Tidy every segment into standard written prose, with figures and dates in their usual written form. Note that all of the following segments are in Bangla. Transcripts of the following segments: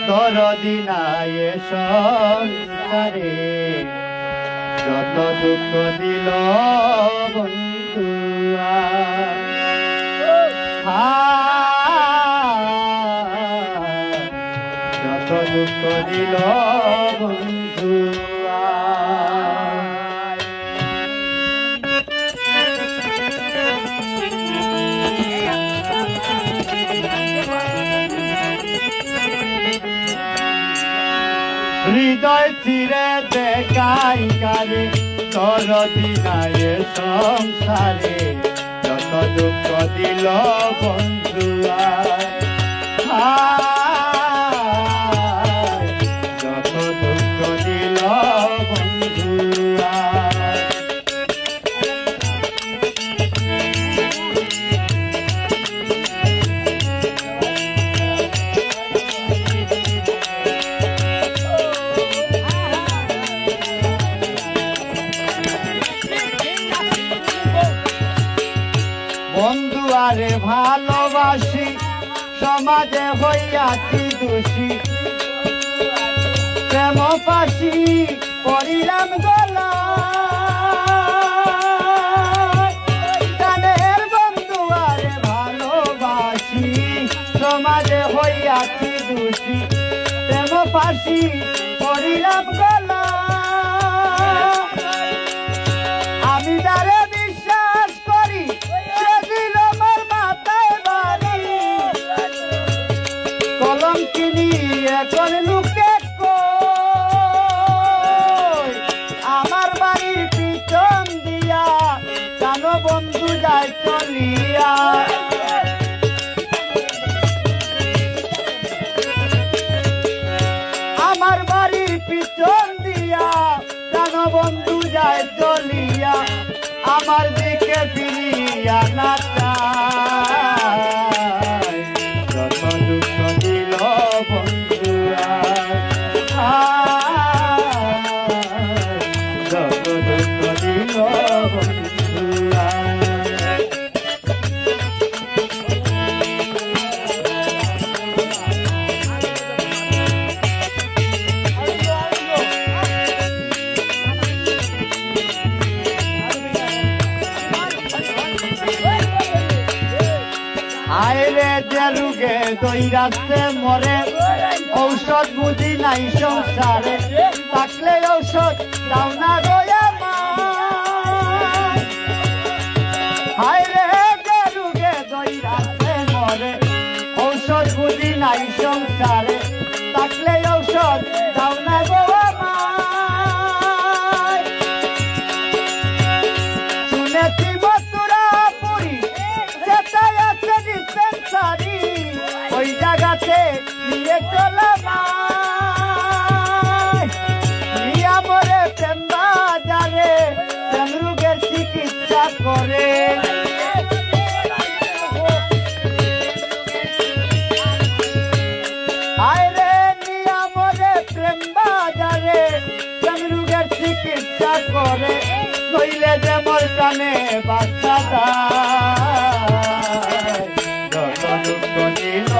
দরদি নাই সংসারে যত দুঃখ দিল বন্ধু যত দুঃখ দিল বন্ধু হৃদয় চিরে দেখাই কারে দরদি নাই সংসারে যত দুঃখ দিল বন্ধু যত দুঃখ দিল বন্ধু বন্ধু আরে ভালোবাসি সমাজে হইয়াছি দোষী প্রেম পাশি পড়িলাম গলা গানের বন্ধু আরে ভালোবাসি সমাজে হইয়াছি দোষী প্রেম পাশি পড়িলাম গলা আমি যারে বিশ্বাস করি এখন লুকে আমার বাড়ির পিছন দিয়া জানো বন্ধু যায় চলিয়া আমার বাড়ির পিছন দিয়া জানো বন্ধু যায় চলিয়া আমার দিকে ফিরিয়া না চায় যত দুঃখ দিল বন্ধু যত দুঃখ দিল বন্ধু আইরে যে রুগে দইরাতে মরে ঔষধ বুঝি নাই সংসারে থাকলে ঔষধ দাও না দয়া আইরে যে রুগে দইরাতে মরে ঔষধ বুঝি নাই সংসারে থাকলে ঔষধ দাও না দয়া শুনেছি মথুরা পুরী যেটাই আছে ডিসপেন্সারি ওই জায়গাতে নিয়ে চলাম নিয়া মরে প্রেম বাজারে প্রেম রোগের চিকিৎসা করে আইরে নিয়া মরে প্রেম বাজারে প্রেম রোগের চিকিৎসা করে কইলে যে মোর প্রাণে বাচ্চা যত দুঃখ দিল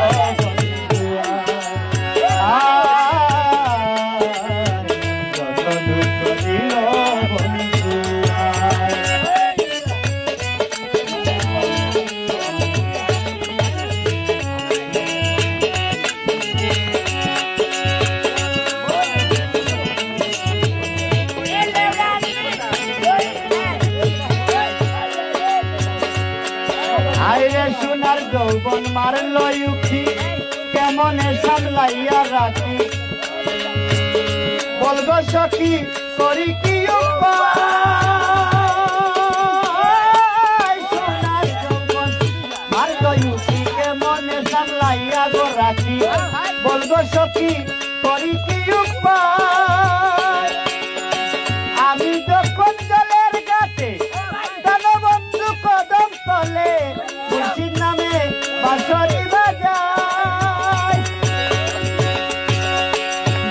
যত দুঃখ দিল বন্ধু আইরে সোনার যৌবন মারল উঠি কেমনে সামলাইয়া রাখি বলবো সখী করি কি সোনার যৌবন মারল উঠি কেমনে সামলাইয়া গো রাখি বলবো সখী করি কি আমি যখন জলের ঘাটে বন্ধু কদম তলে খুশির নামে বাঁশরি বাজায়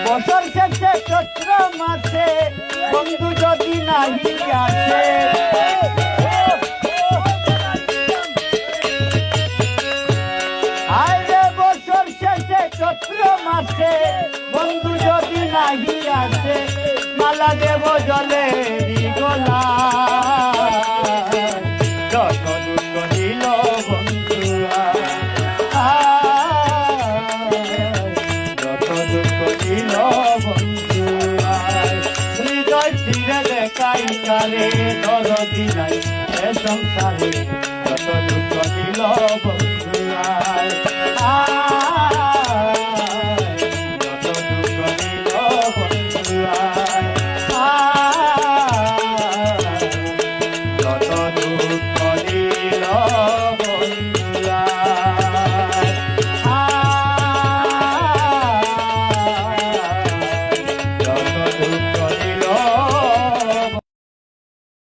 বছর শেষে চৈত্র মাসে বন্ধু যদি নাহি আসে আইরে বছর শেষে চৈত্র মাসে বন্ধু যদি নাহি আসে মালা দেব জলে গোলা যত দুঃখ দিল বন্ধুরা যত দুঃখ দিল বন্ধুরা হৃদয় ছিঁড়ে দেখাই কারে দরদি নাই এ সংসারে যত দুঃখ দিল বন্ধুরা